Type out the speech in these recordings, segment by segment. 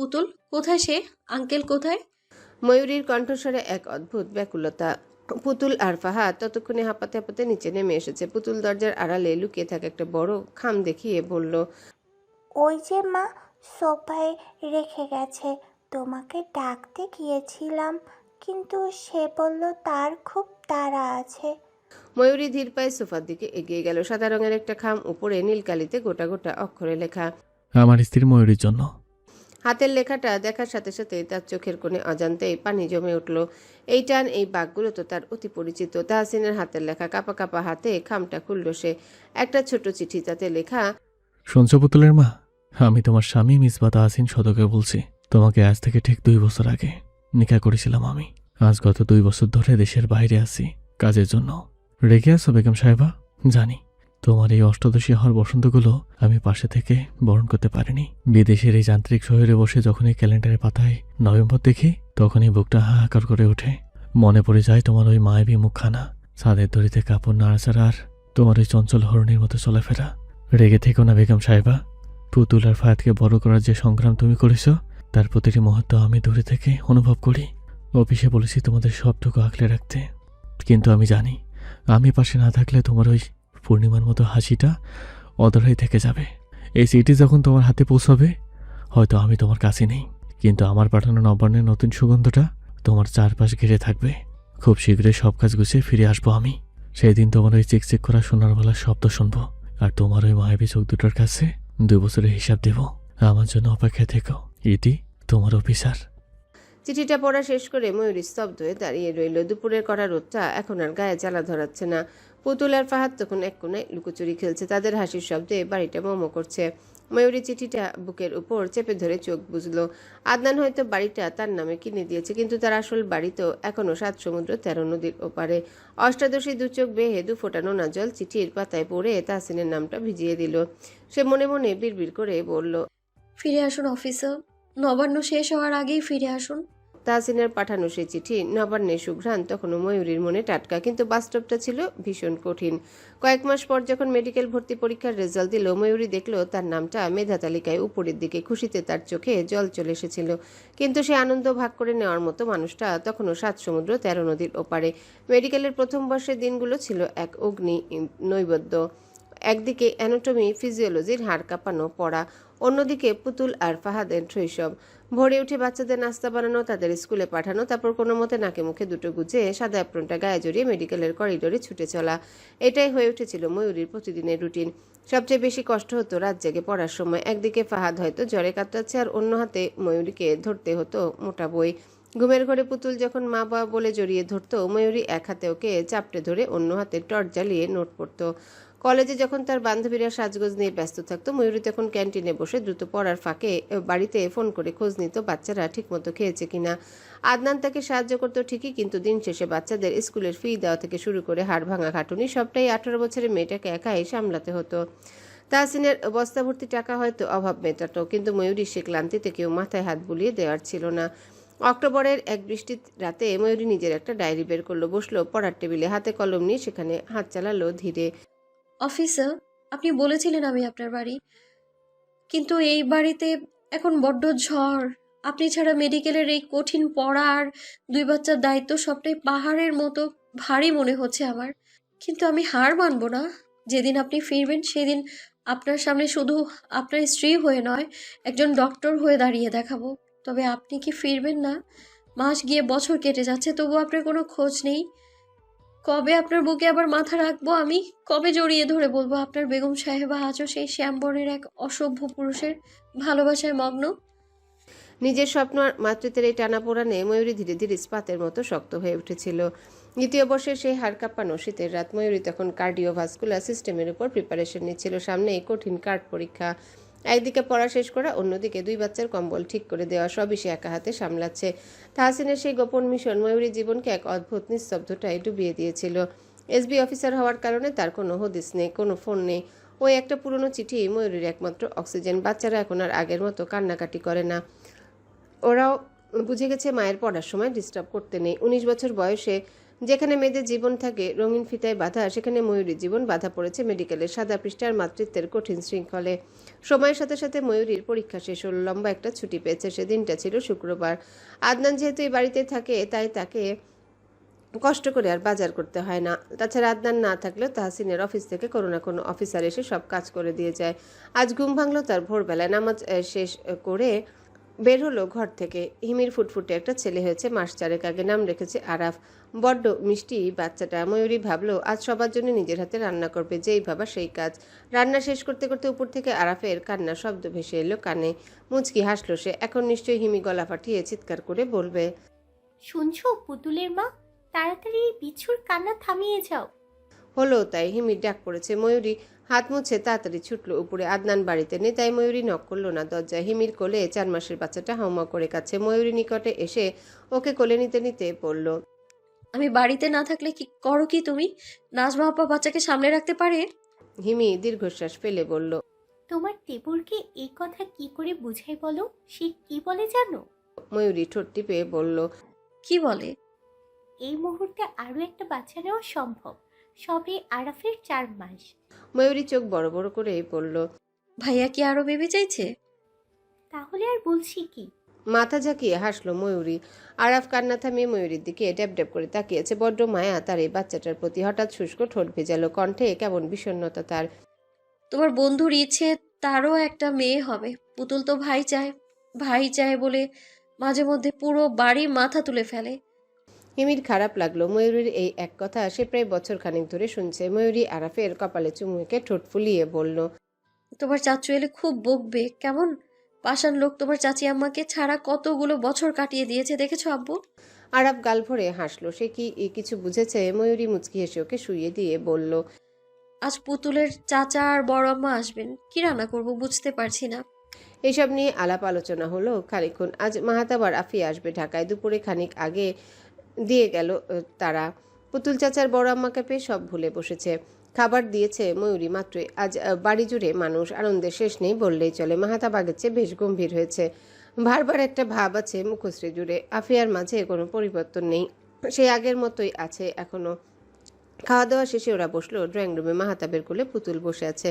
পুতুল কোথায় সে? আঙ্কেল কোথায়? ময়ূরীর কণ্ঠস্বরে এক অদ্ভুত ব্যাকুলতা। পুতুল আর ফাহাদ ততক্ষণে হাঁপাতে হাঁপাতে নিচে নেমে এসেছে। পুতুল দরজার আড়ালে লুকিয়ে থাকা একটা বড় খাম দেখিয়ে বলল, ওই যে মা, সোফায় রেখে গেছে। তোমাকে ডাকতে গিয়েছিলাম, কিন্তু সে বলল তার খুব তাড়া আছে। ময়ূরী ধীর পায়ে সোফার দিকে এগিয়ে গেল। সাদা রঙের একটা খাম, উপরে নীল কালিতে গোটা গোটা অক্ষরে লেখা। আমার স্ত্রী ময়ূরীর জন্য। হাতের লেখাটা দেখার সাথে সাথে তার চোখের কোণে অজান্তেই পানি জমে উঠল। এই টান, এই বাঘগুলো তো তার অতি পরিচিত। তাহসিনের হাতের লেখা। কাঁপা কাঁপা হাতে খামটা খুলল সে। একটা ছোট চিঠি, তাতে লেখা, শুনছ পুতুলের মা, আমি তোমার স্বামী মিসবাহ তাহসিন সদকে বলছি। তোমাকে আজ থেকে ঠিক 2 বছর আগে নিকাহ করেছিলাম আমি। আজ গত 2 বছর ধরে দেশের বাইরে আছি কাজের জন্য। রেগে আছো বেগম সাহেবা জানি। তোমার এই অষ্টাদশী হওয়ার বসন্তগুলো আমি পাশে থেকে বরণ করতে পারিনি। বিদেশের এই যান্ত্রিক শহরে বসে যখন এই ক্যালেন্ডারের পাতায় নভেম্বর দেখি, তখনই বুকটা হাহাকার করে ওঠে। মনে পড়ে যায় তোমার ওই মায়াবী মুখখানা, ছাদের দড়িতে কাপড় নাড়াচাড়া আর তোমার ওই চঞ্চল হরণের মতো চলাফেরা। রেগে থেকো না বেগম সাহেবা। পুতুল আর ফায়াতকে বড় করার যে সংগ্রাম তুমি করেছ, তার প্রতিটি মুহূর্ত আমি দূরে থেকে অনুভব করি। অফিসে বলেছি তোমাদের সবটুকু আঁকলে রাখতে, কিন্তু আমি জানি আমি পাশে না থাকলে তোমার ওই পূর্ণিমার মতো হাসিটা অধরাই থেকে যাবে। এই চিঠি যখন তোমার হাতে পৌঁছাবে, হয়তো আমি তোমার কাছে নেই, কিন্তু আমার পাঠানো নবান্নের নতুন সুগন্ধটা তোমার চারপাশ ঘিরে থাকবে। খুব শীঘ্রই সব কাজ গুছিয়ে ফিরে আসবো আমি। সেই দিন তোমার ওই চিকচিক করা সোনার বেলার শব্দ শুনবো, আর তোমার ওই মায়াবী চোখ দুটোর কাছে 2 বছরের হিসাব দেব। আমার জন্য অপেক্ষায় থেকো, এটি তোমার অফিসার। চিঠিটা পড়া শেষ করে ময়ূরী স্তব্ধ হয়ে দাঁড়িয়ে রইল। দুপুরের কড়া রোদটা এখন আর গায়ে জ্বালা ধরাচ্ছে না। পুতুল আর ফাহাদ তখন এক কোণায় লুকোচুরি খেলছে। তাদের হাসির শব্দে বাড়িটা মোমো করছে। ময়ূরী চিঠিটা বুকের উপর চেপে ধরে চোখ বুঝল। আদনান হয়তো বাড়িটা তার নামে কিনে দিয়েছে, কিন্তু তার আসল বাড়ি তো এখনো 7 সমুদ্র 13 নদীর ওপারে। অষ্টাদশী 2 চোখ বেয়ে 2 ফোঁটা নোনা জল চিঠির পাতায় পড়ে তাহসিনের নামটা ভিজিয়ে দিল। সে মনে মনে বিড়বিড় করে বলল, ফিরে আসুন অফিসার, নবান্ন শেষ হওয়ার আগেই ফিরে আসুন। তাহসিনের পাঠানো সেই চিঠি, নবান্নের সুঘ্রাণ তখনও ময়ূরীর মনে টাটকা, কিন্তু বাস্তবটা ছিল ভীষণ কঠিন। কয়েক মাস পর যখন মেডিকেল ভর্তি পরীক্ষার রেজাল্ট দিল, ময়ূরী দেখল তার নামটা মেধা তালিকায় উপরের দিকে। খুশিতে তার চোখে জল চলে এসেছিল, কিন্তু সে আনন্দ ভাগ করে নেওয়ার মতো মানুষটা তখনও 7 সমুদ্র 13 নদীর ওপারে। মেডিকেলের প্রথম বর্ষের দিনগুলো ছিল এক অগ্নি নৈবেদ্য। একদিকে অ্যানাটমি ফিজিওলজির হাড় কাঁপানো পড়া, অন্যদিকে পুতুল আর ফাহাদের শৈশব। ভোরে উঠে বাচ্চাদের নাস্তা বানানো, তাদের স্কুলে পাঠানো, তারপর কোনো মতে নাকে মুখে দুটো গুজে সাদা অ্যাপ্রনটা গায়ে জড়িয়ে মেডিকেলের করিডোরে ছুটে চলা। এটাই হয়ে উঠেছিল ময়ূরীর প্রতিদিনের রুটিন। সবচেয়ে বেশি কষ্ট হতো রাত জেগে পড়ার সময়। একদিকে ফাহাদ হয়তো জ্বরে কাতরাচ্ছে, আর অন্য হাতে ময়ূরীকে ধরতে হতো মোটা বই। ঘুমের ঘরে পুতুল যখন মা বাবা বলে জড়িয়ে ধরতো, ময়ূরী এক হাতে ওকে চাপটে ধরে অন্য হাতে টর্চ জ্বালিয়ে নোট পড়তো। কলেজে যখন তার বান্ধবীরা সাজগোজ নিয়ে ব্যস্ত থাকতো, ময়ূরী তখন ক্যান্টিনে বসে দ্রুত পড়ার ফাঁকে বাড়িতে ফোন করে খোঁজ নিত বাচ্চারা ঠিকমতো খেয়েছে কিনা। আদনান তাকে সাহায্য করতো ঠিকই, কিন্তু দিন শেষে বাচ্চাদের স্কুলের ফি দেওয়া থেকে শুরু করে হাড় ভাঙা খাটুনি সবটাই 18 বছরের মেয়েটাকে একাই সামলাতে হতো। তাহসিনের বস্তা ভর্তি টাকা হয়তো অভাব মেটাতো, কিন্তু ময়ূরী সে ক্লান্তিতে কেউ মাথায় হাত বুলিয়ে দেওয়ার ছিল না। অক্টোবরের এক বৃষ্টির রাতে ময়ূরী নিজের একটা ডায়েরি বের করলো, বসলো পড়ার টেবিলে, হাতে কলম নিয়ে সেখানে হাত চালালো ধীরে। অফিসার, আপনি বলেছিলেন আমি আপনার বাড়ি, কিন্তু এই বাড়িতে এখন বড্ড ঝড়। আপনি ছাড়া মেডিকেলের এই কঠিন পড়া আর 2 বাচ্চার দায়িত্ব সবটাই পাহাড়ের মতো ভারী মনে হচ্ছে আমার। কিন্তু আমি হার মানবো না। যেদিন আপনি ফিরবেন সেদিন আপনার সামনে শুধু আপনার স্ত্রী হয়ে নয়, একজন ডক্টর হয়ে দাঁড়িয়ে দেখাবো। তবে আপনি কি ফিরবেন না? মাস গিয়ে বছর কেটে যাচ্ছে, তবু আপনার কোনো খোঁজ নেই। কবে আপনার বুকে আবার মাথা রাখবো আমি? কবে জড়িয়ে ধরে বলবো আপনার বেগম সাহেবা আজও সেই শ্যামবর্ণের এক অসভ্য পুরুষের ভালোবাসায় মগ্ন? নিজের স্বপ্ন আর মাতৃত্বের এই টানাপোড়ানে ময়ূরী ধীরে ধীরে ইস্পাতের মতো শক্ত হয়ে উঠেছিল। 2য় বর্ষের সেই হাড় কাঁপানো শীতের রাত। ময়ূরী তখন কার্ডিওভাস্কুলার সিস্টেমের উপর প্রিপারেশন নিচ্ছিল। সামনে এই কঠিন কার্ড পরীক্ষা। একদিকে পড়া শেষ করা, অন্যদিকে 2 বাচ্চার কম্বল ঠিক করে দেওয়া, সবই সে একা হাতে সামলাচ্ছে। তাহসিনের সেই গোপন মিশন ময়ূরীর জীবনকে এক অদ্ভুত নিস্তব্ধতায় ডুবিয়ে দিয়েছিল। এসবি অফিসার হওয়ার কারণে তার কোনো হদিস নেই, কোনো ফোন নেই। ওই একটা পুরনো চিঠি ময়ূরীর একমাত্র অক্সিজেন। বাচ্চারা এখন আর আগের মতো কান্নাকাটি করে না। ওরাও বুঝে গেছে মায়ের পড়ার সময় ডিস্টার্ব করতে নেই। 19 বছর বয়সে যেখানে মেয়েদের জীবন থাকে রঙিন ফিতায় বাঁধা, সেখানে ময়ূরীর জীবন বাঁধা পড়েছে মেডিকেলের সাদা পৃষ্ঠার মাতৃত্বের কঠিন শৃঙ্খলে। সময়ের সাথে সাথে ময়ূরীর পরীক্ষা শেষ হল, লম্বা একটা ছুটি পেয়েছে। সেদিনটা ছিল শুক্রবার। আদনান যেহেতু এই বাড়িতে থাকে তাই তাকে কষ্ট করে আর বাজার করতে হয় না। তাছাড়া আদনান না থাকলেও তাহসিনের অফিস থেকে কোনো না কোনো অফিসার এসে সব কাজ করে দিয়ে যায়। আজ ঘুম ভাঙলো তার ভোরবেলায়। নামাজ শেষ করে বের হলো ঘর থেকে। হিমির ফুটফুটে একটা ছেলে হয়েছে মাস 4 আগে, নাম রেখেছে আরাফ। বড্ড মিষ্টি বাচ্চাটা। ময়ূরী ভাবলো আজ সবার জন্য নিজের হাতে রান্না করবে, যেই ভাবা সেই কাজ। রান্না শেষ করতে করতে উপর থেকে আরাফের কান্নার শব্দ ভেসে এলো কানে। মুচকি হাসলো সে। এখন নিশ্চয়ই হিমি গলা ফাটিয়ে চিৎকার করে বলবে, শুনছো পুতুলের মা, তাড়াতাড়ি এই বিছুর কান্না থামিয়ে যাও। হলো তাই। হিমির ডাক পড়েছে। ময়ূরী হাত মুছে তাড়াতাড়ি ছুটলো উপরে। আদনান বাড়িতে নেই তাই ময়ূরী নক করলো না দরজায়। হিমির কোলে 4 মাসের বাচ্চাটা হাউমাউ করে কাচ্ছে। ময়ূরী নিকটে এসে ওকে কোলে নিতে নিতে বলল, আমি বাড়িতে না থাকলে কি করো কি তুমি? নাজমা আপা বাচ্চাকে সামলে রাখতে পারে? হিমি দীর্ঘশ্বাস ফেলে বলল, তোমার দেবরকে এই কথা কি করে বুঝাই বলো? সে কি বলে জানো? ময়ূরী ঠোঁট টিপে বলল, কি বলে? এই মুহূর্তে আরো একটা বাচ্চা নেওয়া সম্ভব, সবে আরাফের 4 মাস। ময়ূরী চোখ বড় বড় করে বলল, ভাইয়া কি আরো বেবি চাইছে? তাহলে আর বলছি কি? মাথা ঝাঁকিয়ে হাসলো ময়ূরী। আরাফ কান্না থামিয়ে ময়ূরীর দিকে ড্যাব ড্যাব করে তাকিয়েছে। বড্ড মায়া তার এই বাচ্চাটার প্রতি। হঠাৎ শুষ্ক ঠোঁট ভেজালো, কণ্ঠে কেমন বিষণ্ণতা তার। তোমার বন্ধুর ইচ্ছে তারও একটা মেয়ে হবে। পুতুল তো ভাই চায়, ভাই চায় বলে মাঝে মধ্যে পুরো বাড়ি মাথা তুলে ফেলে। হিমির খারাপ লাগলো। ময়ূরীর এই এক কথা সে প্রায় বছর খানেক ধরে শুনছে। ময়ূরী আরাফের কপালে চুমু এঁকে ঠোঁট ফুলিয়ে বলল, তোমার চাচু এলে খুব বকবে কেমন? পাষাণ লোক তোমার চাচি আম্মাকে ছাড়া কতগুলো বছর কাটিয়ে দিয়েছে, দেখেছো আব্বু? আরাফ গাল ভরে হাসলো। সে কি কিছু বুঝেছে? ময়ূরী মুচকি হেসে ওকে শুইয়ে দিয়ে বলল, আজ পুতুলের চাচা আর বড় আম্মা আসবেন, কি রান্না করব বুঝতে পারছি না। এইসব নিয়ে আলাপ আলোচনা হলো খানিকক্ষণ। আজ মাহাতাব আর আফিয়া আসবে ঢাকায়। দুপুরে খানিক আগে দিয়ে গেল তারা। পুতুল চাচার বড় আম্মাকে পেয়ে সব ভুলে বসেছে। খাবার দিয়েছে ময়ূরী মাত্রই। আজ বাড়ি জুড়ে মানুষ, আনন্দের শেষ নেই বললেই চলে। মাহাতাব আগের চেয়ে বেশ গম্ভীর হয়েছে। বারবার একটা ভাব আছে মুখশ্রী জুড়ে। আফিয়ার মাঝে কোনো পরিবর্তন নেই, সেই আগের মতোই আছে এখনো। খাওয়া দাওয়া শেষে ওরা বসলো ড্রয়িং রুমে। মাহাতাবের কোলে পুতুল বসে আছে।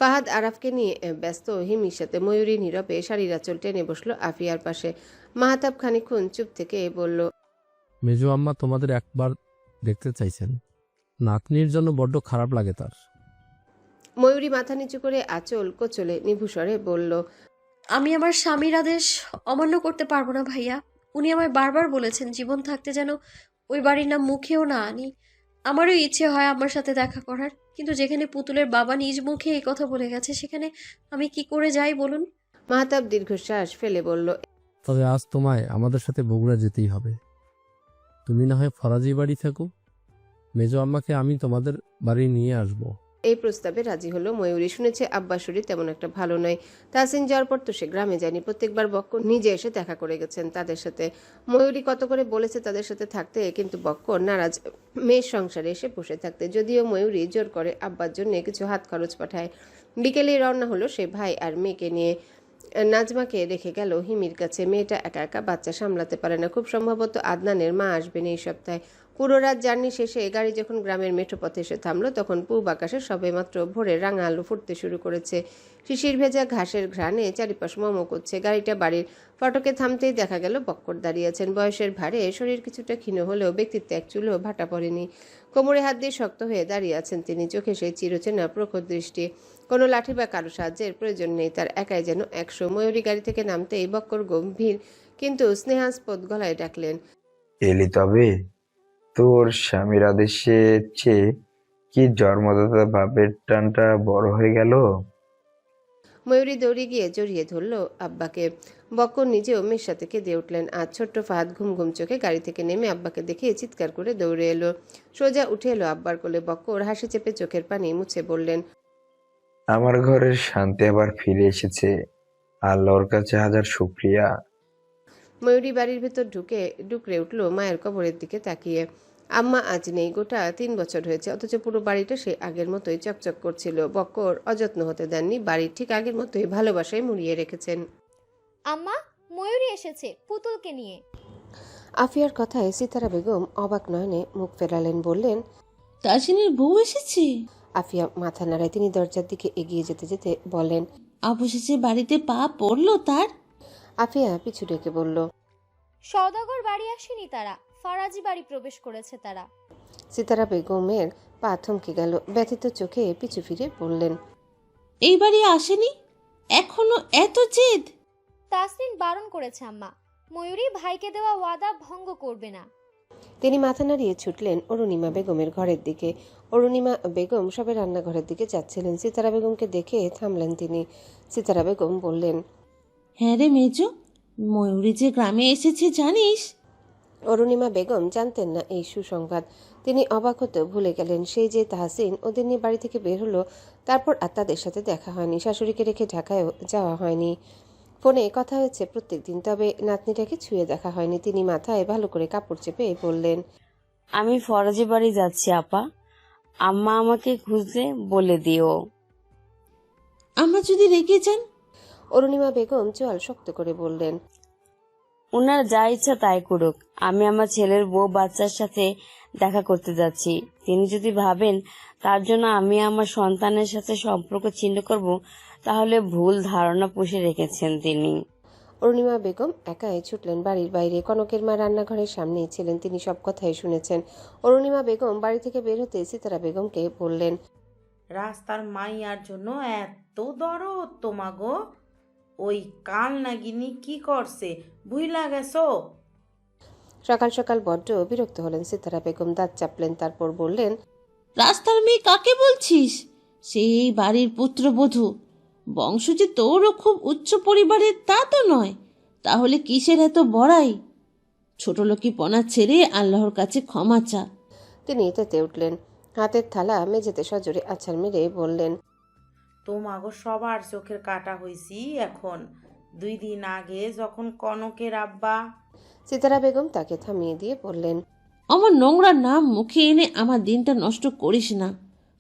ফাহাদ আরাফকে নিয়ে ব্যস্ত। হিমির সাথে ময়ূরী নীরবে শাড়ির আঁচল টেনে বসলো আফিয়ার পাশে। মাহাতাব খানিকক্ষণ চুপ থেকে বলল, মেজো আম্মা তোমাদের একবার দেখতে চাইছেন। নাতনির জন্য বড্ড খারাপ লাগে তার। ময়ূরী মাথা নিচু করে আঁচল কোচলে নিভুস্বরে বলল, আমি আমার স্বামীর আদেশ অমান্য করতে পারবো না ভাইয়া। উনি আমায় বারবার বলেছেন জীবন থাকতে যেন ওই বাড়ির নাম মুখেও না আনি। আমারও ইচ্ছে হয় আমার সাথে দেখা করার, কিন্তু যেখানে পুতুলের বাবা নিজ মুখে এই কথা বলে গেছে সেখানে আমি কি করে যাই বলুন? মাহাতাব দীর্ঘশ্বাস ফেলে বলল, তবে আজ তোমায় আমাদের সাথে বগুড়া যেতেই হবে। তুমি না হয় ফরাজি বাড়ি থাকো, মেজো আম্মাকে আমি তোমাদের বাড়ি নিয়ে আসবো। এই প্রস্তাবে রাজি হলো ময়ূরী। শুনেছে আব্বার শরীর তেমন একটা ভালো নয়। তাহসিন যাওয়ার পর তো সে গ্রামে যায়নি। প্রত্যেকবার বক্কর নিজে এসে দেখা করে গেছেন তাদের সাথে। ময়ূরী কত করে বলেছে তাদের সাথে থাকতে, কিন্তু বক্কর নারাজ মেয়ের সংসারে এসে বসে থাকতে। যদিও ময়ূরী জোর করে আব্বার জন্য কিছু হাত খরচ পাঠায়। বিকেলে রওনা হলো সে ভাই আর মেয়েকে নিয়ে। নাজমাকে রেখে গেল হিমির কাছে। মেয়েটা একা একা বাচ্চা সামলাতে পারে না। খুব সম্ভবত আদনানের মা আসবেন এই সপ্তাহে। পুরো রাত জার্নি শেষে গাড়ি যখন গ্রামের মেঠোপথে এসে থামলো তখন পূব আকাশে সবেমাত্র ভোরের রাঙা আলো ফুটতে শুরু করেছে। শিশির ভেজা ঘাসের ঘ্রাণে চারিপাশ মমো করছে। গাড়িটা বাড়ির ফটকে থামতেই দেখা গেল বক্কর দাঁড়িয়ে আছেন। বয়সের ভারে শরীর কিছুটা ক্ষীণ হলেও ব্যক্তিত্বে এক চুলও ভাটা পড়েনি। কোমরে হাত দিয়ে শক্ত হয়ে দাঁড়িয়ে আছেন তিনি। চোখে সেই চিরচেনা প্রখর দৃষ্টি। কোনো লাঠি বা কারো সাহায্যের প্রয়োজন নেই তার, একাই যেন 100। ময়ূরী গাড়ি থেকে নামতেই বক্কর গম্ভীর কিন্তু স্নেহাস্পদ গলায় ডাকলেন, এলি তবে? তোর স্বামীর আদেশের চেয়ে কি জন্মদাতা বাপের টানটা বড় হয়ে গেল? ময়ূরী দৌড়ে গিয়ে জড়িয়ে ধরল আব্বাকে। বক্কর নিজেও মেয়ের সাথে কেঁদে উঠলেন। আজ ছোট্ট ফাহাদ ঘুম ঘুম চোখে গাড়ি থেকে নেমে আব্বাকে দেখে চিৎকার করে দৌড়ে এলো। সোজা উঠে এলো আব্বার কোলে। বক্কর হাসি চেপে চোখের পানি মুছে বললেন, আমার ঘরের শান্তি আবার ফিরে এসেছে, আল্লাহর কাছে হাজার শুকরিয়া। ময়ূরী বাড়ির ভেতর ঢুকে ডুকরে উঠল মায়ের কবরের দিকে তাকিয়ে। আম্মা আজ নেই। গোটা 3 বছর হয়েছে, অথচ পুরো বাড়িটা সেই আগের মতোই চকচক করছিল। বক্কর অযত্ন হতে দেননি। বাড়ির ঠিক আগের মতোই ভালোবাসায় মুড়িয়ে রেখেছেন। আম্মা, ময়ূরী এসেছে পুতুলকে নিয়ে। আফিয়ার কথায় সিতারা বেগম অবাক নয়নে মুখ ফেরালেন, বললেন, তাসিনের বউ এসেছে? আফিয়া মাথা নাড়ায়। তিনি দরজার দিকে এগিয়ে যেতে যেতে বলেন, অবশেষে বাড়িতে পা পড়লো তার। আফিয়া পিছু ডেকে বলল, সওদাগর বাড়ি আসেনি তারা, ফরাজি বাড়ি প্রবেশ করেছে তারা। সিতারা বেগমের পা থমকে গেল। ব্যথিত চোখে পিছু ফিরে বললেন, এই বাড়ি আসেনি? এখনো এত জেদ? তাসনিন বারণ করেছে আম্মা, ময়ূরী ভাইকে দেওয়া ওয়াদা ভঙ্গ করবে না। তিনি মাথা নাড়িয়ে ছুটলেন অরুণিমা বেগমের ঘরের দিকে। অরুণিমা বেগম সবে রান্নাঘরের দিকে যাচ্ছিলেন। সিতারা বেগমকে দেখে থামলেন তিনি। সিতারা বেগম বললেন, হ্যাঁ রে মেজো, ময়ূরী যে গ্রামে এসেছে জানিস? অরুণিমা বেগম জানতেন না এই সুসংবাদ। তিনি অবাক হতে ভুলে গেলেন। সেই যে তাহসিন ওদের নিয়ে বাড়ি থেকে বের হলো, তারপর আর তাদের সাথে দেখা হয়নি। শাশুড়িকে রেখে ঢাকায়ও যাওয়া হয়নি। ফোনে কথা হয়েছে প্রত্যেকদিন, তবে নাতনিটাকে ছুঁয়ে দেখা হয়নি। তিনি মাথায় ভালো করে কাপড় চেপে বললেন, আমি ফরাজি বাড়ি যাচ্ছি আপা, আম্মা আমাকে খুঁজলে বলে দিও। আমার যদি রেগে যান? অরুণিমা বেগম চোয়াল শক্ত করে বললেন, ওনার যা ইচ্ছা তাই করুক, আমি আমার ছেলের বউ বাচ্চার সাথে দেখা করতে যাচ্ছি। তিনি যদি ভাবেন তার জন্য আমি আমার সন্তানের সাথে সম্পর্ক ছিন্ন করব, তাহলে ভুল ধারণা পুষে রেখেছেন তিনি। অরুণিমা বেগম একাই ছুটলেন বাড়ির বাইরে। কনকের মা রান্নাঘরের সামনেই ছিলেন। তিনি সব কথাই শুনেছেন। অরুণিমা বেগম বাড়ি থেকে বের হতে সিতারা বেগমকে বললেন, রাস্তার মাইয়ার জন্য এত দরদ তোমাগো? ওই কাল নাগিনী কি করছে বুইলা গেছো? সকাল সকাল বড্ড বিরক্ত হলেন সিতারা বেগম। দাঁত চাপলেন, তারপর বললেন, রাস্তার মেয়ে কাকে বলছিস? সেই বাড়ির পুত্রবধূ। বংশ যে তোরও খুব উচ্চ পরিবারের তা তো নয়, তাহলে কিসের এত বড়াই? ছোট লোকিপনা ছেড়ে আল্লাহর কাছে ক্ষমা চা। তিনি তেতে উঠলেন। হাতের থালা মেঝেতে সজোরে আছাড় মেরে বললেন, তোমাগো সবার চোখের কাটা হইছি এখন। 2 দিন আগে যখন কনকের আব্বা। সিতারা বেগম তাকে থামিয়ে দিয়ে বললেন, আমার নোংরা নাম মুখে এনে আমার দিনটা নষ্ট করিস না।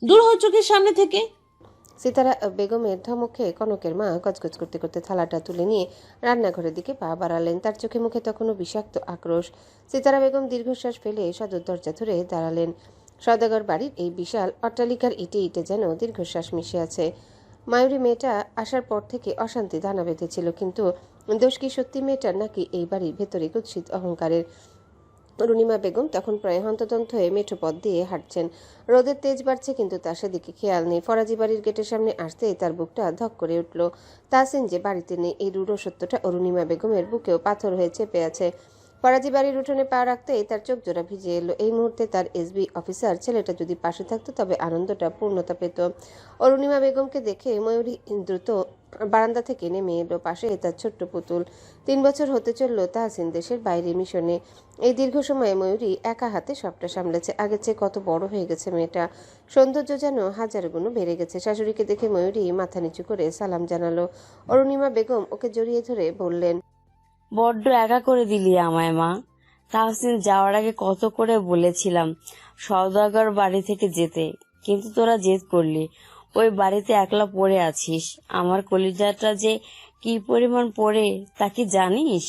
দূর হ চোখের সামনে থেকে। সিতারা বেগমের ধমকে কনকের মা গজগজ করতে করতে থালাটা তুলে নিয়ে রান্নাঘরের দিকে পা বাড়ালেন। তার চোখে মুখে তখনও বিষাক্ত আক্রোশ। সিতারা বেগম দীর্ঘশ্বাস ফেলে সদর দরজা ধরে দাঁড়ালেন। সওদাগর বাড়ির এই বিশাল অট্টালিকার ইটে ইটে যেন দীর্ঘশ্বাস মিশে আছে। মায়ূরী মেয়েটা আসার পর থেকে অশান্তি দানা বেঁধেছিল, কিন্তু দোষ কি সত্যি মেয়েটার, নাকি এই বাড়ির ভেতরে কুৎসিত অহংকারের? অরুণিমা বেগম তখন প্রায় হন্তদন্ত হয়ে মেঠো পথ দিয়ে হাঁটছেন। রোদের তেজ বাড়ছে, কিন্তু তার সেদিকে খেয়াল নেই। ফরাজি বাড়ির গেটের সামনে আসতেই তার বুকটা ধক করে উঠল। তাহসিন যে বাড়িতে নেই, এই রূঢ় সত্যটা অরুণিমা বেগমের বুকেও পাথর হয়ে চেপে আছে। ফরাজি বাড়ির উঠোনে পা রাখতেই তার চোখ জোড়া ভিজে এলো। এই মুহূর্তে তার এসবি অফিসার ছেলেটা যদি পাশে থাকতো, তবে আনন্দটা পূর্ণতা পেত। অরুণিমা বেগমকে দেখে ময়ূরী দ্রুত বারান্দা থেকে নেমে এলো। পাশে তার ছোট্ট পুতুল। 3 বছর হতে চলল তাহসিন দেশের বাইরে মিশনে। এই দীর্ঘ সময়ে ময়ূরী একা হাতে সবটা সামলেছে। আগের চেয়ে কত বড় হয়ে গেছে মেয়েটা। সৌন্দর্য যেন 1000 গুণ বেড়ে গেছে। শাশুড়িকে দেখে ময়ূরী মাথা নিচু করে সালাম জানালো। অরুণিমা বেগম ওকে জড়িয়ে ধরে বললেন, বড্ড একা করে দিলি আমায় মা। তাহসিন যাওয়ার আগে কত করে বলেছিলাম সওদাগর বাড়ি থেকে যেতে, কিন্তু তোরা জেদ করলি। ওই বাড়িতে একলা পড়ে আছিস। আমার কলিজাটা যে কি পরিমাণ পড়ে তা কি জানিস?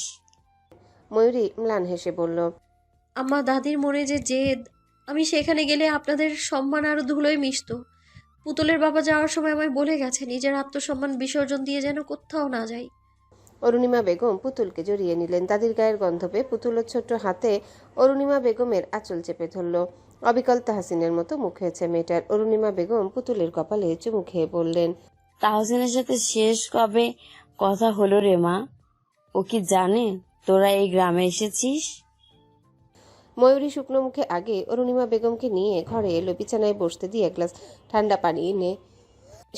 ময়ূরী ম্লান হেসে বলল, আম্মা, দাদির মনে যে জেদ, আমি সেখানে গেলে আপনাদের সম্মান আরো ধুলোয় মিশতো। পুতুলের বাবা যাওয়ার সময় আমায় বলে গেছে নিজের আত্মসম্মান বিসর্জন দিয়ে যেন কোথাও না যাই। অরুণিমা বেগম পুতুলকে জড়িয়ে নিলেন। দাদির গায়ের গন্ধ পেয়ে পুতুলের ছোট্ট হাতে অরুণিমা বেগমের আঁচল চেপে ধরল। অবিকল তাহসিনের মতো মুখ হয়েছে মেয়েটার। অরুণিমা বেগম পুতুলের কপালে চুমু খেয়ে বললেন, তাহসিনের সাথে শেষ কবে কথা হলো রে মা? ও কি জানে তোরা এই গ্রামে এসেছিস? ময়ূরী শুকনো মুখে আগে অরুণিমা বেগমকে নিয়ে ঘরে এলো। বিছানায় বসতে দিয়ে এক গ্লাস ঠান্ডা পানি এনে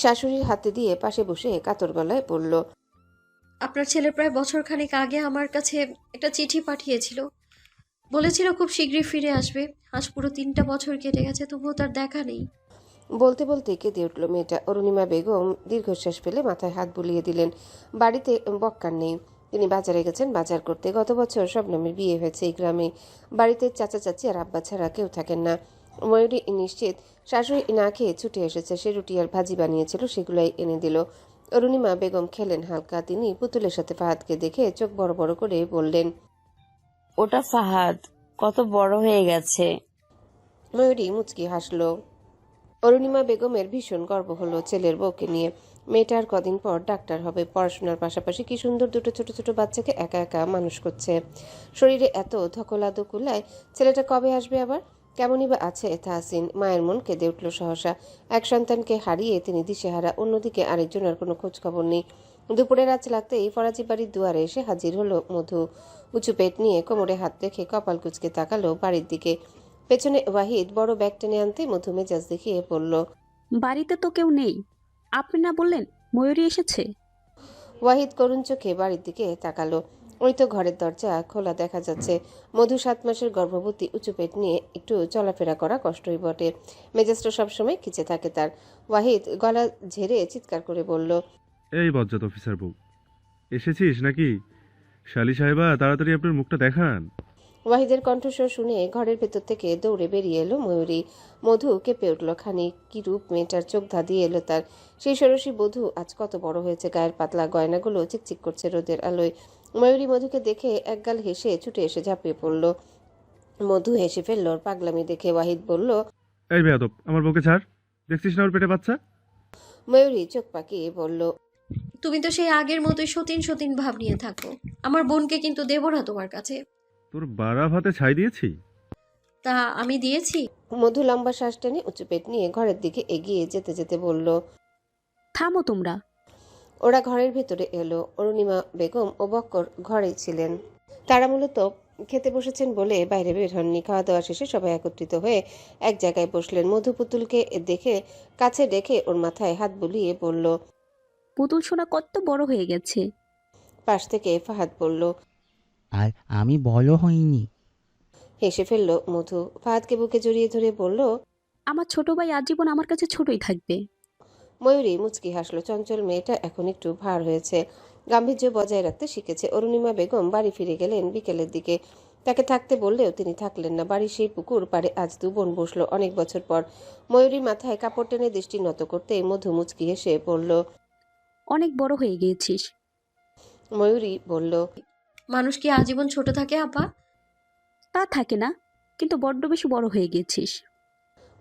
শাশুড়ির হাতে দিয়ে পাশে বসে কাতর গলায় বলল, আপনার ছেলে প্রায় বছরখানেক আগে আমার কাছে একটা চিঠি পাঠিয়েছিল। বলেছিল খুব শীঘ্রই ফিরে আসবে। আজ পুরো 3টা বছর কেটে গেছে, তবুও তার দেখা নেই। বলতে বলতে কেঁদে উঠল মেয়েটা। অরুণিমা বেগম দীর্ঘশ্বাস ফেলে মাথায় হাত বুলিয়ে দিলেন। বাড়িতে বক্কার নেই। তিনি বাজারে গেছেন বাজার করতে। গত বছর শবনমের বিয়ে হয়েছে এই গ্রামে। বাড়িতে চাচা চাচি আর আব্বা ছাড়া কেউ থাকেন না। ময়ূরী নিশ্চিত শাশুড়ি না খেয়ে ছুটে এসেছে। সে রুটি আর ভাজি বানিয়েছিল, সেগুলাই এনে দিল। অরুণিমা বেগম খেলেন হালকা। তিনি পুতুলের সাথে ফাহাদকে দেখে চোখ বড় বড় করে বললেন, ওটা ফাহাদ, কত বড় হয়ে গেছে। ময়ূরী মুচকি হাসল। অরুণিমা বেগমের ভীষণ গর্ব হলো ছেলের বউকে নিয়ে। মেয়েটার কদিন পর ডাক্তার হবে, পড়াশোনার পাশাপাশি কি সুন্দর দুটো ছোট ছোট বাচ্চাকে একা একা মানুষ করছে। শরীরে এত ধকলা দকুলায় ছেলেটা কবে আসবে আবার? কেমনই বা আছে তাহসিন? মায়ের মন কেঁদে উঠল সহসা। এক সন্তানকে হারিয়ে তিনি দিশেহারা, অন্যদিকে আরেকজনের কোনো খোঁজ খবর নেই। দুপুরের আঁচ লাগতেই ফরাজি বাড়ির দুয়ারে এসে হাজির হলো মধু। উঁচু পেট নিয়ে কোমরে হাত রেখে কপাল কুঁচকে তাকালো বাড়ির দিকে। পেছনে ওয়াহিদ বড় ব্যাগ টেনে আনতে মধু মেজাজ দেখিয়ে বলল, বাড়িতে তো কেউ নেই, আপনি না বললেন ময়ূরী এসেছে? ওয়াহিদ করুণ চোখে বাড়ির দিকে তাকালো। ওই তো ঘরের দরজা খোলা দেখা যাচ্ছে। মধু 7 মাসের গর্ভবতী, উঁচু পেট নিয়ে একটু চলাফেরা করা কষ্টই বটে। মেজাজটা সবসময় খিচে থাকে তার। ওয়াহিদ গলা ঝেড়ে চিৎকার করে বলল, এই বজ্জাত অফিসার বউ, এসেছিস নাকি? শালি সাহেবা, তাড়াতাড়ি আপনার মুখটা দেখান। ওয়াহিদের কণ্ঠস্বর শুনে ঘরের ভেতর থেকে দৌড়ে বেরিয়ে এলো ময়ূরী। মধু কেঁপে উঠল খানি। কি রূপ মেয়েটার, চোখ ধাঁধিয়ে এলো তার। সেই ষোড়শী বধূ আজ কত বড় হয়েছে, গায়ের পাতলা গয়নাগুলো চিকচিক করছে রোদের আলোয়। ময়ূরী মধুকে দেখে একগাল হেসে ছুটে এসে ঝাঁপিয়ে পড়ল। মধু হেসে ফেলল ওর পাগলামি দেখে। ওয়াহিদ বলল, এই বেয়াদব, আমার বউকে ছাড়। দেখছিস না ওর পেটে বাচ্চা? ময়ূরী চোখ পাকিয়ে বলল, তুমি তো সেই আগের মতোই সতীন সতীন ভাব নিয়ে থাকো। আমার বোনকে কিন্তু দেবো না তোমার কাছে। তোর বাড়া ভাতে ছাই দিয়েছি? তা আমি দিয়েছি? মধু লম্বা শ্বাস টেনে উঁচু পেট নিয়ে ঘরের দিকে এগিয়ে যেতে যেতে বলল, থামো তোমরা। ওরা ঘরের ভেতরে এলো। অরুণিমা বেগম ও বক্কর ঘরেই ছিলেন। তারা মূলত খেতে বসেছেন বলে বাইরে বের হননি। খাওয়া দাওয়া শেষে সবাই একত্রিত হয়ে এক জায়গায় বসলেন। মধু পুতুলকে দেখে কাছে ডেকে ওর মাথায় হাত বুলিয়ে বলল, পুতুল সোনা কত বড় হয়ে গেছে। পাশ থেকে ফাহাদ বলল, আর আমি বড় হইনি। হেসে ফেলল মধু। ফাহাদকে বুকে জড়িয়ে ধরে বলল, আমার ছোট ভাই আজীবন আমার কাছে ছোটই থাকবে। ময়ূরী মুচকি হাসলো। চঞ্চল মেয়েটা এখন একটু ভার হয়েছে, গাম্ভীর্য বজায় রাখতে শিখেছে। অরুণিমা বেগম বাড়ি ফিরে গেলেন বিকেলের দিকে। তাকে থাকতে বললেও তিনি থাকলেন না। বাড়ির সেই পুকুর পাড়ে আজ 2 বোন বসলো অনেক বছর পর। ময়ূরীর মাথায় কাপড় টেনে দৃষ্টি নত করতে মধু মুচকি হেসে বলল, অনেক বড় হয়ে গিয়েছিস। ময়ূরী বলল, মানুষ কি আজীবন ছোট থাকে আপা? তা থাকে না, কিন্তু বড্ড বেশি বড় হয়ে গিয়েছিস।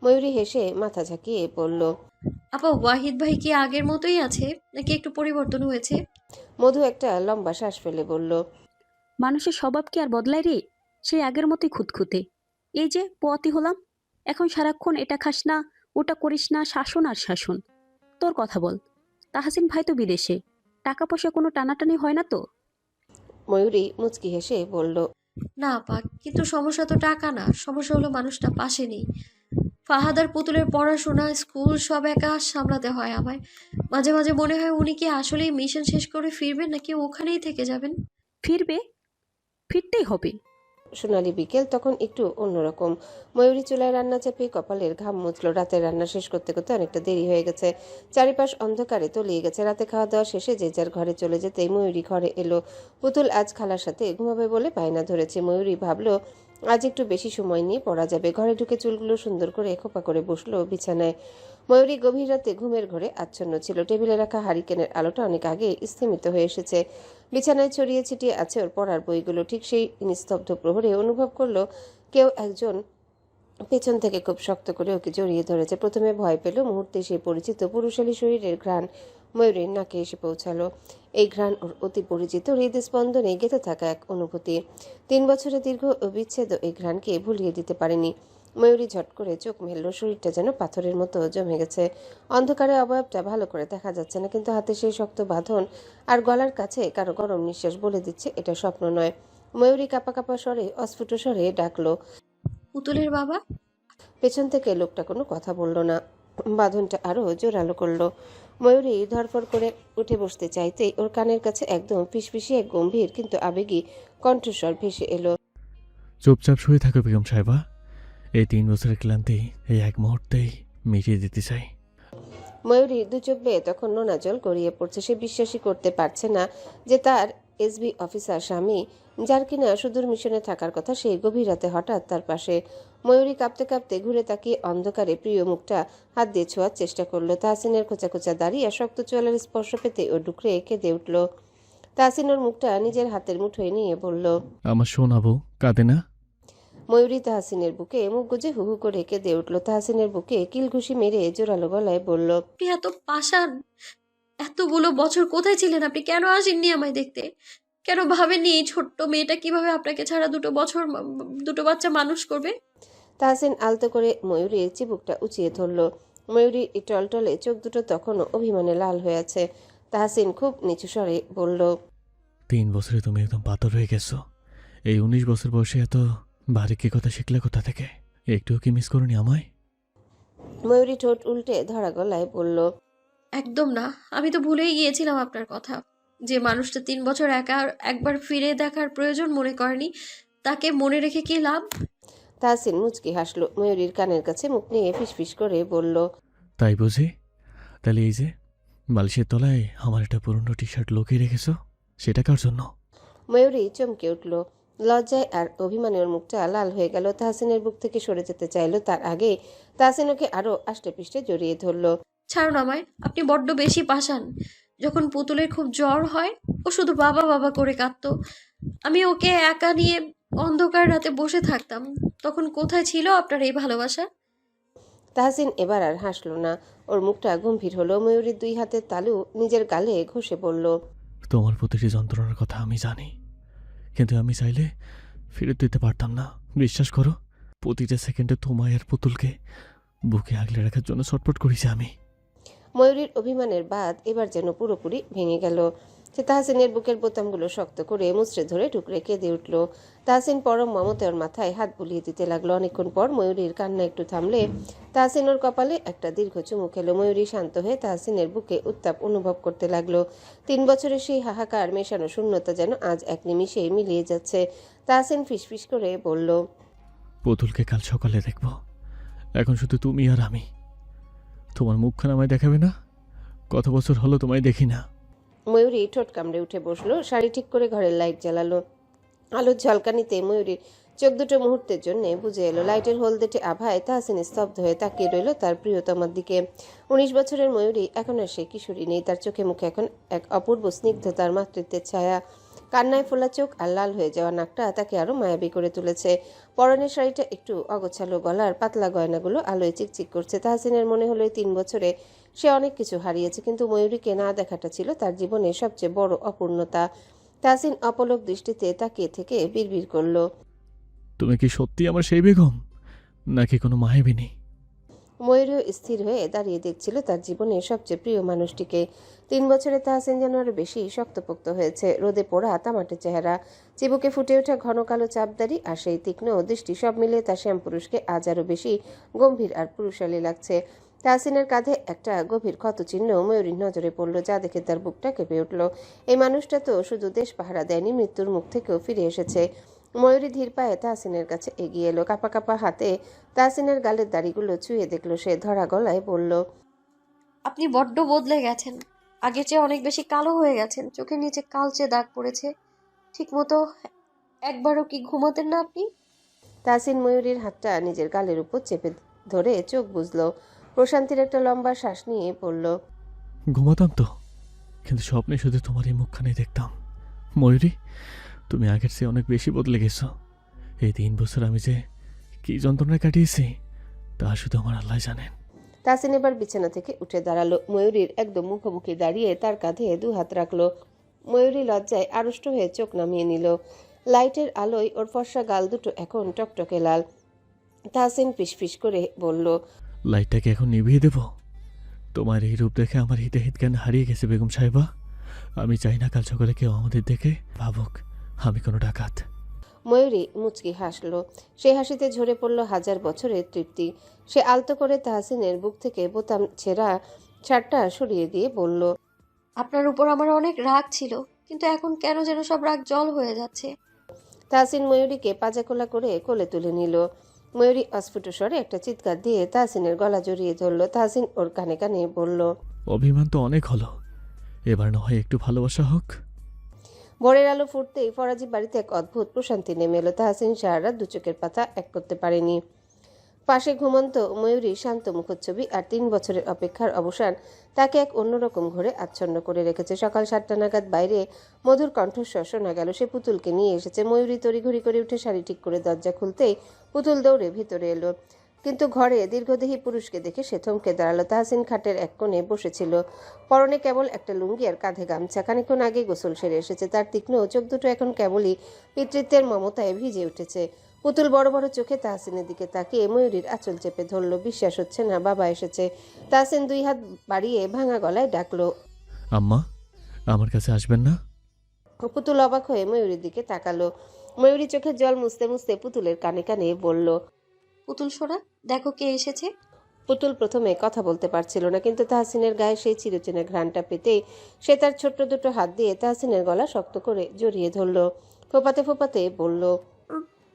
ময়ূরী হেসে মাথা ঝাঁকিয়ে বলল, আপা ওয়াহিদ ভাই কি আগের মতোই আছে নাকি একটু পরিবর্তন হয়েছে? মধু একটা লম্বা শ্বাস ফেলে বলল, মানুষের স্বভাব কি আর বদলায় রে? সেই আগের মতোই খুঁতখুঁতে। এই যে পোয়াতি হলাম, এখন সারাক্ষণ এটা খাস না, ওটা করিস না, শাসন আর শাসন। তোর কথা বল, তাহসিন ভাই তো বিদেশে, টাকা পয়সা কোনো টানাটানি হয় না তো? ময়ূরী মুচকি হেসে বলল, না আপা, কিন্তু সমস্যা তো টাকা না, সমস্যা হলো মানুষটা পাশে নেই। ফাহাদ আর পুতুলের পড়াশোনা, স্কুল সব একা সামলাতে হয় আমায়। মাঝে মাঝে মনে হয় উনি কি আসলেই মিশন শেষ করে ফিরবেন নাকি ওখানেই থেকে যাবেন। ফিরবে, ফিরতেই হবে। সোনালি বিকেল তখন একটু অন্যরকম। ময়ূরী চুলায় রান্না চাপিয়ে কপালের ঘাম মুছল। রাতের রান্না শেষ করতে করতে অনেকটা দেরি হয়ে গেছে। চারিপাশ অন্ধকারে তলিয়ে গেছে। রাতে খাওয়া দাওয়া শেষে যে যার ঘরে চলে যেতেই ময়ূরী ঘরে এলো। পুতুল আজ খালার সাথে ঘুমাবে বলে বায়না ধরেছে। ময়ূরী ভাবলো আজ একটু বেশি সময় নিয়ে পড়া যাবে। ঘরে ঢুকে চুলগুলো সুন্দর করে খোপা করে বসলো বিছানায়। ময়ূরী গভীর রাতে ঘুমের ঘরে আচ্ছন্ন ছিল। টেবিলে রাখা হারিকেনের আলোটা অনেক আগে স্থিমিত হয়ে এসেছে। বিছানায় ছড়িয়ে ছিটিয়ে আছে ওর পড়ার বইগুলো। ঠিক সেই নিস্তব্ধ প্রহরে অনুভব করলো কেউ একজন পেছন থেকে খুব শক্ত করে ওকে জড়িয়ে ধরেছে। প্রথমে ভয় পেল, মুহূর্তে সেই পরিচিত পুরুষালী শরীরের ঘ্রাণ ময়ূরীর নাকে এসে পৌঁছালো। এই ঘ্রাণ ওর অতি পরিচিত, হৃদস্পন্দনে গেঁথে থাকা এক অনুভূতি। 3 বছরের দীর্ঘ বিচ্ছেদ এই ঘ্রাণকে ভুলিয়ে দিতে পারেনি। ময়ূরী ঝট করে চোখ মেলল। শরীরটা যেন পাথরের মতো জমে গেছে। অন্ধকারে অবয়বটা ভালো করে দেখা যাচ্ছে না, কিন্তু হাতে সেই শক্ত বাঁধন আর গলার কাছে কারো গরম নিঃশ্বাস বলে দিচ্ছে এটা স্বপ্ন নয়। ময়ূরী কাঁপা কাঁপা স্বরে, অস্ফুট স্বরে ডাকলো, পুতুলের বাবা। পেছন থেকে লোকটা কোনো কথা বলল না। বাঁধনটা আরো জোরালো করলো। ময়ূরী ধরফর করে উঠে বসতে চাইতেই ওর কানের কাছে একদম ফিসফিসি এক গম্ভীর কিন্তু আবেগী কণ্ঠস্বর ভেসে এলো, চুপচাপ শুয়ে থাকো বেগম সাহেবা। এই 3 বছরের ক্লান্তি এই এক মুহূর্তেই মিটিয়ে দিতে চাই। ময়ূরীর 2 চোখ বেয়ে তখন নোনা জল গড়িয়ে পড়ছে। সে বিশ্বাসই করতে পারছে না যে তার এসবি অফিসার স্বামী, যার কিনা সুদূর মিশনে থাকার কথা, সেই গভীর রাতে হঠাৎ তার পাশে। ময়ূরী কাঁপতে কাঁপতে ঘুরে তাকিয়ে অন্ধকারে প্রিয় মুখটা হাত দিয়ে ছোঁয়ার চেষ্টা করলো। তাহসিনের খোঁচা খোঁচা দাড়ি আর শক্ত চোয়ালের স্পর্শ পেতে ও ডুকরে কেঁদে উঠল। তাহসিন ওর মুখটা নিজের হাতের মুঠোয় নিয়ে বলল, আমার শোনাবো কাঁদে না। ময়ূরী তাহসিনের বুকে মুখ গুজে হু হু করে কেঁদে উঠল। তাহসিনের বুকে কিলঘুষি মেরে জোরালো গলায় বলল, আপনি এত পাষাণ, এতগুলো বছর কোথায় ছিলেন আপনি? কেন আসেননি আমায় দেখতে? কেন ভাবেননি এই ছোট্ট মেয়েটা কিভাবে আপনাকে ছাড়া দুটো বাচ্চা মানুষ করবে? তাহসিন আলতো করে ময়ূরীর চিবুকটা উঁচিয়ে ধরল। ময়ূরী টলটলে চোখ দুটো তখনও অভিমানে লাল হয়ে আছে। তাহসিন খুব নিচু স্বরে বলল, 3 বছরে তুমি একদম পাথর হয়ে গেছো। এই 19 বছর বয়সে এত বারিকি কথা শিখলে কোথা থেকে? একটুও কি মিস করনি আমায়? ময়ূরী ঠোঁট উল্টে ধরা গলায় বলল, একদম না, আমি তো ভুলেই গিয়েছিলাম আপনার কথা। যে মানুষটা 3 বছর একা একবার ফিরে দেখার প্রয়োজন মনে করেনি, তাকে মনে রেখে কি লাভ? তাহসিন মুচকি হাসল। ময়ূরীর কানের কাছে মুখ নিয়ে ফিসফিস করে বলল, তাই বুঝি? তাহলে এই যে বালিশের তলায় আমার একটা পুরনো টি শার্ট লুকিয়ে রেখেছো, সেটা কার জন্য? ময়ূরী চমকে উঠল। লজ্জায় আর অভিমানে ওর মুখটা লাল হয়ে গেল। তাহসিনের বুক থেকে সরে যেতে চাইল, তার আগে তাহসিন ওকে আরো আষ্টে পিষ্টে জড়িয়ে ধরল। ছাড়ুন আমায়, আপনি বড্ড বেশি পাষাণ। যখন পুতুলের খুব জ্বর হয়, ও শুধু বাবা বাবা করে কাঁদতো। আমি ওকে একা নিয়ে অন্ধকার রাতে বসে থাকতাম। তখন কোথায় ছিল আপনার এই ভালোবাসা? তাহসিন এবার আর হাসল না। ওর মুখটা গম্ভীর হলো। ময়ূরীর 2 হাতের তালু নিজের গালে ঘষে বলল, তোমার প্রতিটি যন্ত্রণার কথা আমি জানি, কিন্তু আমি চাইলে ফেরত দিতে পারতাম না। বিশ্বাস করো, প্রতিটা সেকেন্ডে তোমায় আর পুতুলকে বুকে আগলে রাখার জন্য ছটফট করেছি আমি। ময়ূরীর অভিমানের বাঁধ এবার যেন পুরোপুরি ভেঙে গেল। সে তাহসিনের বুকের বোতামগুলো শক্ত করে মুচড়ে ধরে টুকরে কেঁদে উঠল। তাহসিন পরম মমতে ওর মাথায় হাত বুলিয়ে দিতে লাগলো। অনেকক্ষণ পর ময়ূরীর কান্না একটু থামলে তাহসিন ওর কপালে একটা দীর্ঘ চুমু খেলো। ময়ূরী শান্ত হয়ে তাহসিনের বুকে উত্তাপ অনুভব করতে লাগলো। 3 বছরের সেই হাহাকার মেশানো শূন্যতা যেন আজ এক নিমিষেই মিলিয়ে যাচ্ছে। তাহসিন ফিসফিস করে বলল, পুতুলকে কাল সকালে দেখব। এখন শুধু তুমি আর আমি। তোমার মুখখানা আমায় দেখাবে না? কত বছর হলো তোমায় দেখি না। ময়ূরী ঠোঁট কামড়ে উঠে বসলো। শাড়ি ঠিক করে ঘরের লাইট জ্বালালো। আলোর ঝলকানিতে ময়ূরীর চোখ দুটো মুহূর্তের জন্য বুঝে এলো। লাইটের হলদেটে আভায় তাহসিন স্তব্ধ হয়ে তাকিয়ে রইল তার প্রিয়তমার দিকে। 19 বছরের ময়ূরী এখন আর সে কিশোরী নেই। তার চোখে মুখে এখন এক অপূর্ব স্নিগ্ধতার মাতৃত্বের ছায়া। কান্নায় ফোলা চোখ আর লাল হয়ে যাওয়া নাকটা তাকে আরো মায়াবী করে তুলেছে। পরনের শাড়িটা একটু অগোছালো, গলার পাতলা গয়নাগুলো আলোয় চিকচিক করছে। তাহসিনের মনে হলো এই 3 বছরে সে অনেক কিছু হারিয়েছে, কিন্তু ময়ূরীকে না দেখাটা ছিল তার জীবনের সবচেয়ে বড় অপূর্ণতা। তাহসিন অপলক দৃষ্টিতে তাকিয়ে থেকে বিড়বিড় করল, তুমি কি সত্যি আমার সেই বেগম, নাকি কোনো মায়াবিনী? ময়ূরীও স্থির হয়ে দাঁড়িয়ে দেখছিল তার জীবনের সবচেয়ে প্রিয় মানুষটিকে। 3 বছরে তাহসিন যেন আরো বেশি শক্তপোক্ত হয়েছে। রোদে পোড়া তামাটে চেহারা, চিবুকে ফুটে ওঠা ঘন কালো চাপদারি আর সেই তীক্ষ্ণ দৃষ্টি, সব মিলে তার শ্যাম পুরুষকে আজ আরো বেশি গম্ভীর আর পুরুষালী লাগছে। তাহসিনের কাঁধে একটা গভীর ক্ষতচিহ্ন ময়ূরীর নজরে পড়ল, যা দেখে তার বুকটা কেঁপে উঠল। এই মানুষটা তো শুধু দেশ পাহারা দেয়নি, মৃত্যুর মুখ থেকেও ফিরে এসেছে। ময়ূরী ধীর পায়ে তাহসিনের কাছে এগিয়ে এলো। কাপা কাপা হাতে তাহসিনের গালের দাড়িগুলো ছুঁয়ে দেখলো সে। ধরা গলায় বলল, আপনি বড্ড বদলে গেছেন। আগের চেয়ে অনেক বেশি কালো হয়ে গেছেন। চোখের নিচে কালচে দাগ পড়েছে। ঠিক মতো একবারও কি ঘুমাতেন না আপনি? তাহসিন ময়ূরীর হাতটা নিজের গালের উপর চেপে ধরে চোখ বুঝলো। প্রশান্তির একটা লম্বা শ্বাস নিয়ে পড়ল, ঘুমাতাম তো, কিন্তু স্বপ্নে শুধু তোমার এই মুখখানে দেখতাম। ময়ূরী, তুমি আগের চেয়ে অনেক বেশি বদলে গেছো। এই 3 বছর আমি যে কি যন্ত্রণায় কাটিয়েছি তা শুধু আমার আল্লাহ জানেন। তাহসিন এবার বিছানা থেকে উঠে দাঁড়ালো। ময়ূরীর একদম মুখোমুখি দাঁড়িয়ে তার কাঁধে 2 হাত রাখলো। ময়ূরী লজ্জায় আড়ষ্ট হয়ে চোখ নামিয়ে নিল। লাইটের আলোয় ওর ফর্সা গাল দুটো এখন টকটকে লাল। তাহসিন ফিসফিস করে বলল, লাইটটাকে এখন নিভিয়ে দেব? তোমার এই রূপ দেখে আমার হিতে জ্ঞান হারিয়ে গেছে বেগম সাহেবা। আমি চাই না কাল সকালে কেউ আমাদের দেখে ভাবুক আমি কোনো ডাকাত। ময়ূরী মুচকি হাসল। সে হাসিতে ঝরে পড়ল হাজার বছরের তৃপ্তি। সে আলতো করে তাহসিনের বুক থেকে বোতাম ছেঁড়া শার্টটা সরিয়ে দিয়ে বলল, আপনার উপর আমার অনেক রাগ ছিল, কিন্তু এখন কেন যেন সব রাগ জল হয়ে যাচ্ছে। তাহসিন ময়ূরীকে পাজাকোলা করে কোলে তুলে নিল। ময়ূরী অস্ফুট স্বরে একটা চিৎকার দিয়ে তাহসিনের গলা জড়িয়ে ধরল। তাহসিন ওর কানে কানে বলল, অভিমান তো অনেক হলো, এবার না হয় একটু ভালোবাসা হোক। ভোরের আলো ফুটতেই ফরাজি বাড়িতে এক অদ্ভুত প্রশান্তি নেমে এলো। তাহসিন সারা রাত 2 চোখের পাতা এক করতে পারেনি। পাশে ঘুমন্ত ময়ূরী শান্ত মুখচ্ছবি আর 3 বছরের অপেক্ষার অবসান তাকে এক অন্যরকম ঘরে আচ্ছন্ন করে রেখেছে। সকাল 7টা নাগাদ বাইরে মধুর কণ্ঠস্বর শোনা গেল। সে পুতুলকে নিয়ে এসেছে। ময়ূরী তড়িঘড়ি করে উঠে শাড়ি ঠিক করে দরজা খুলতেই পুতুল দৌড়ে ভিতরে এলো, কিন্তু ঘরে দীর্ঘদেহী পুরুষকে দেখে সে থমকে দাঁড়ালো। তাহসিন খাটের এক কোণে বসেছিল, পরনে কেবল একটা লুঙ্গি আর কাঁধে গামছা। খানিকক্ষণ আগে গোসল সেরে এসেছে। তার তীক্ষ্ণ চোখ দুটো এখন কেবলই পিতৃত্বের মমতায় ভিজে উঠেছে। পুতুল বড় বড় চোখে তাহসিনের দিকে তাকিয়ে ময়ূরীর আঁচল চেপে ধরল। বিশ্বাস হচ্ছে না বাবা এসেছে। তাহসিন 2 হাত বাড়িয়ে ভাঙা গলায় ডাকলো, আম্মা, আমার কাছে আসবেন না? পুতুল অবাক হয়ে ময়ূরীর দিকে তাকালো। ময়ূরী চোখের জল মুছতে মুছতে পুতুলের কানে কানে বলল, পুতুল সোনা, দেখো কে এসেছে। পুতুল প্রথমে কথা বলতে পারছিল না, কিন্তু তাহসিনের গায়ে সেই চিরচেনা ঘ্রাণটা পেতেই সে তার ছোট্ট দুটো হাত দিয়ে তাহসিনের গলা শক্ত করে জড়িয়ে ধরল। ফোপাতে ফোপাতে বলল,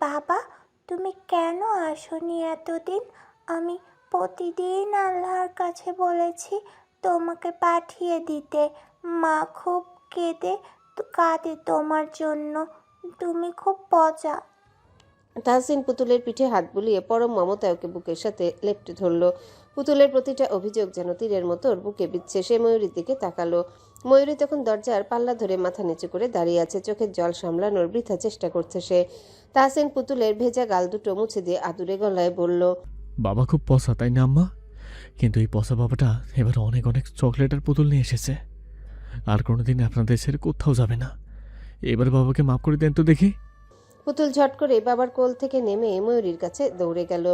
বাবা, তুমি কেন আসোনি এতদিন? আমি প্রতিদিন আল্লাহর কাছে বলেছি তোমাকে পাঠিয়ে দিতে। মা খুব কাঁদে তোমার জন্য। তুমি খুব পচা। তাহসিন পুতুলের পিঠে হাত বুলিয়ে পরম মমতায় ওকে বুকের সাথে লেপ্টে ধরল। পুতুলের প্রতিটা অভিযোগ যেন তীরের মতো ওর বুকে বিচ্ছে। সে ময়ূরীর দিকে তাকালো। ময়ূরী তখন দরজার পাল্লা ধরে মাথা নিচু করে দাঁড়িয়ে আছে। চোখের জল সামলানোর বৃথা চেষ্টা করছে সে। তাহসিন পুতুলের ভেজা গাল দুটো মুছে দিয়ে আদুরে গলায় বলল, বাবা খুব পসা, তাই না আম্মা? কিন্তু এই পসা বাবাটা এবার অনেক অনেক চকলেট আর পুতুল নিয়ে এসেছে। আর কোনোদিন আপনাদের ছেড়ে কোথাও যাবে না। এবার বাবাকে মাফ করে দেন তো দেখি। পুতুল ঝট করে বাবার কোল থেকে নেমে ময়ূরীর কাছে দৌড়ে গেল।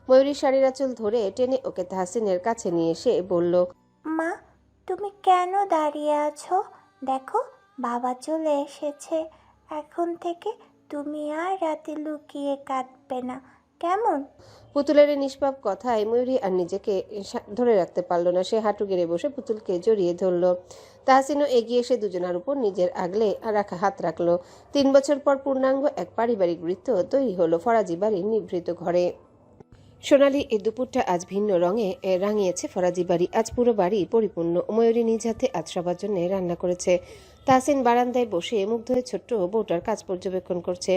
ময়ূরীর শাড়ির আঁচল ধরে টেনে ওকে তাহসিনের কাছে নিয়ে এসে বলল, মা, তুমি কেন দাঁড়িয়ে আছো? দেখো, বাবা চলে এসেছে। এখন থেকে তুমি আর রাতে লুকিয়ে কাঁদবে না, কেমন? পুতুলের এই নিষ্পাপ কথায় ময়ূরী আর নিজেকে ধরে রাখতে পারল না। সে হাঁটু গেড়ে বসে পুতুলকে জড়িয়ে ধরল। তাহসিনও এগিয়ে এসে দুজনার উপর নিজের আগলে রাখা হাত রাখলো। 3 বছর পর পূর্ণাঙ্গ এক পারিবারিক বৃত্ত তৈরি হলো ফরাজি বাড়ির নিভৃত ঘরে। সোনালি এই দুপুরটা আজ ভিন্ন রঙে রাঙিয়েছে ফরাজি বাড়ি। আজ পুরো বাড়ি পরিপূর্ণ। ময়ূরী নিজ হাতে আজ সবার জন্য রান্না করেছে। তাহসিন বারান্দায় বসে মুগ্ধ হয়ে ছোট্ট বউটার কাজ পর্যবেক্ষণ করছে।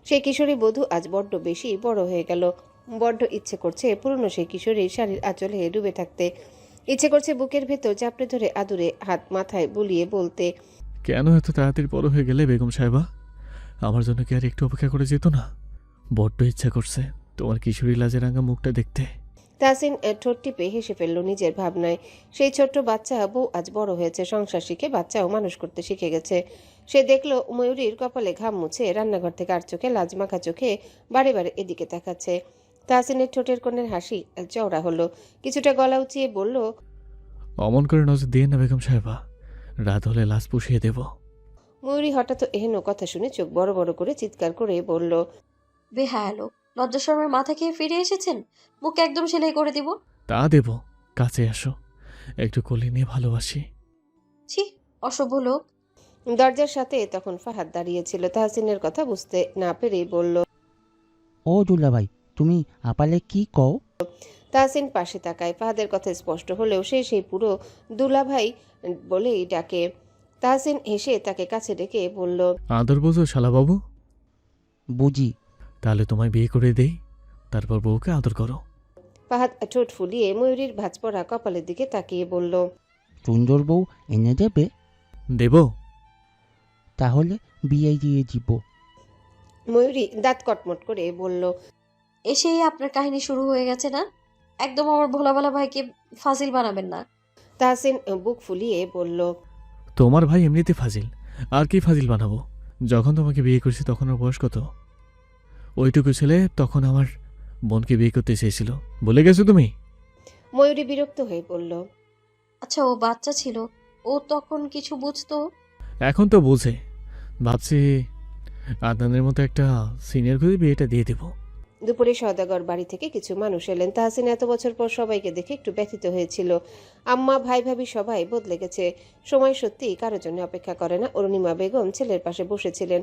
সেই কিশোরী বধূ আজ বড্ড বেশি বড় হয়ে গেল। বড্ড ইচ্ছে করছে পুরনো সেই কিশোরীর শাড়ির আঁচলে ডুবে থাকতে। ইচ্ছে করছে বুকের ভেতর চাপড়ে ধরে আদুরে হাত মাথায় বুলিয়ে বলতে, কেন এত তাড়াতাড়ি বড় হয়ে গেলে বেগম সাহেবা? আমার জন্য কি আর একটু অপেক্ষা করে যেত না? বড্ড ইচ্ছা করছে তোমার কিশোরী লাজে রাঙা মুখটা দেখতে। তাহসিন ঠোঁট টিপে হেসে ফেলল নিজের ভাবনায়। সেই ছোট্ট বাচ্চা বউ আজ বড় হয়েছে, সংসার শিখে বাচ্চাও মানুষ করতে শিখে গেছে। সে দেখল ময়ূরীর কপালে ঘাম মুছে রান্নাঘর থেকে আর চোখে লাজ মাখা চোখে বারে বারে এদিকে তাকাচ্ছে। তাহসিনের ঠোঁটের কোণের হাসি চওড়া হলো। কিছুটা গলা উঁচিয়ে বলল, অমন করে নজর দিয়ে না বেগম সাহেবা, রাত হলে লাশ পুষিয়ে দেব। ময়ূরী হঠাৎ এহেন কথা শুনে চোখ বড় বড় করে চিৎকার করে বলল, বেহায়া লোক, লজ্জা শর্মার মাথা খেয়ে ফিরে এসেছেন। মুখ একদম সেলাই করে দিব। তা দেব, কাছে আসো, একটু কোলে নিয়ে ভালোবাসি। ছি, অসভ্য লোক। দরজার সাথে তখন ফাহাদ দাঁড়িয়েছিল। তাহসিনের কথা বুঝতে না পেরেই বলল, ও দুলাভাই, তুমি আপালে কি কও? তাহসিন পাশে তাকায়। ফাহাদের কথা স্পষ্ট হলেও সে সেই পুরো দুলাভাই বলেই ডাকে। তাহসিন হেসে তাকে কাছে ডেকে বলল, আদর বোঝো শালাবাবু? বুঝি। তাহলে তোমায় বিয়ে করে দেই, তারপর বউকে আদর করো। ফাহাদ ঠোঁট ফুলিয়ে ময়ূরীর ভাঁজ পড়া কপালের দিকে তাকিয়ে বলল, সুন্দর বউ এনে দেবে? দেব। তাহলে বিয়ে দিয়ে দিব। ময়ূরী দাঁত কটমট করে বলল, এসেই আপনার কাহিনী শুরু হয়ে গেছে না? একদম আমার ভোলাভালা ভাইকে ফাজিল বানাবেন না। তাহসিন বুক ফুলিয়ে বলল, তোমার ভাই এমনিতে ফাজিল, আর কি ফাজিল বানাবো? যখন তোমাকে বিয়ে করছি তখন ওর বয়স কত? ওইটুকু ছেলে তখন আমার বোনকে বিয়ে করতে চেয়েছিল, বলে গেছো তুমি? ময়ূরী বিরক্ত হয়ে বলল, আচ্ছা, ও বাচ্চা ছিল, ও তখন কিছু বুঝতো? এখন তো বোঝে। ভাবছি আদনানের মতো একটা সিনিয়র করে বিয়েটা দিয়ে দেব। দুপুরে সওদাগর বাড়ি থেকে কিছু মানুষ এলেন। তাহসিন এত বছর পর সবাইকে দেখে একটু ব্যথিত হয়েছিল। আম্মা, ভাই, ভাবি সবাই বদলে গেছে। সময় সত্যি কারো জন্য অপেক্ষা করে না। অরুণিমা বেগম ছেলের পাশে বসেছিলেন।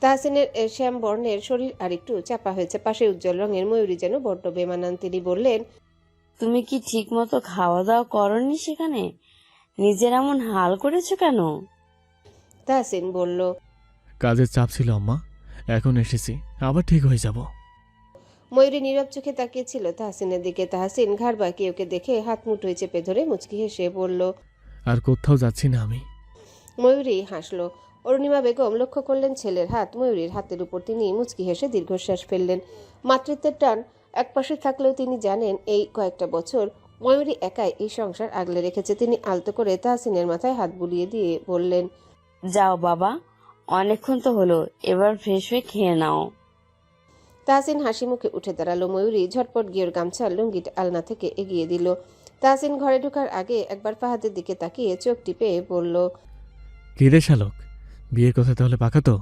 তাহসিনের শ্যাম বর্ণের শরীর আর একটু চাপা হয়েছে। পাশে উজ্জ্বল রঙের ময়ূরী যেন বড্ড বেমানান। তিনি বললেন, তুমি কি ঠিক মতো খাওয়া দাওয়া করনি সেখানে? নিজের এমন হাল করেছো কেন? তাহসিন বলল, কাজের চাপ ছিল আম্মা, এখন এসেছি, আবার ঠিক হয়ে যাব। ময়ূরী নীরব চোখে তাকিয়েছিল তাহসিনের দিকে। তাহসিন ঘাড় বাঁকিয়ে ওকে দেখে হাত মুঠোয় চেপে ধরে মুচকি হেসে বলল, আর কোথাও যাচ্ছি না আমি। ময়ূরী হাসল। অরুণিমা বেগম লক্ষ্য করলেন ছেলের হাত। ময়ূরীর হাতের উপর তিনি মুচকি হেসে দীর্ঘশ্বাস ফেললেন। মাতৃত্বের টান একপাশে থাকলেও তিনি জানেন এই কয়েকটা বছর ময়ূরী একাই এই সংসার আগলে রেখেছে। তিনি আলতো করে তাহসিনের মাথায় হাত বুলিয়ে দিয়ে বললেন, যাও বাবা, অনেকক্ষণ তো হলো, এবার ফ্রেশ হয়ে খেয়ে নাও। তাহসিন হাসি মুখে উঠে দাঁড়ালো। ময়ূরী ঝটপট গিয়ে গামছার লুঙ্গিটা আলনা থেকে এগিয়ে দিল। তাহসিন ঘরে ঢোকার আগে একবার ফাহাদের দিকে তাকিয়ে চোখ টিপে বলল, কি রে শালক, বিয়ের কথা তাহলে পাকা তো?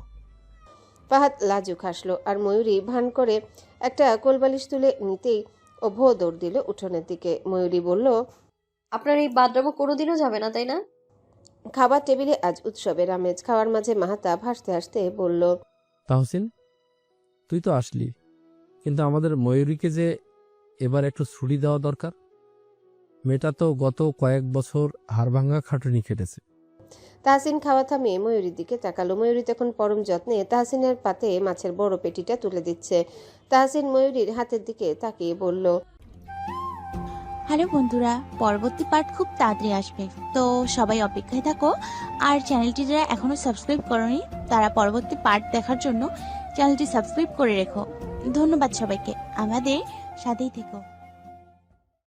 ফাহাদ লাজুক হাসলো আর ময়ূরী ভান করে একটা কোলবালিশ তুলে নিতেই ও ভো দৌড় দিল উঠোনের দিকে। ময়ূরী বলল, আপনার এই বাদরামো কোনোদিনও যাবে না, তাই না? খাবার টেবিলে আজ উৎসবের আমেজ। খাওয়ার মাঝে মাহাতাব হাসতে হাসতে বলল, তাহসিন, তুই তো আসলি, কিন্তু আমাদের ময়ূরীকে যে এবার একটু ছুটি দেওয়া দরকার। মেয়েটা তো গত কয়েক বছর হাড়ভাঙ্গা খাটুনি খেটেছে। তাহসিন খাওয়া থামিয়ে ময়ূরীর দিকে তাকালো। ময়ূরী তখন পরম যত্নে তাহসিনের পাতে মাছের বড় পেটিটা তুলে দিচ্ছে। তাহসিন ময়ূরীর হাতের দিকে তাকিয়ে বলল, হ্যালো বন্ধুরা, পরবর্তী পার্ট খুব তাড়াতাড়ি আসবে, তো সবাই অপেক্ষায় থাকো। আর চ্যানেলটি যারা এখনো সাবস্ক্রাইব করোনি তারা পরবর্তী পার্ট দেখার জন্য চ্যানেলটি সাবস্ক্রাইব করে রেখো। ধন্যবাদ সবাইকে, আমাদের সাথেই থেকো।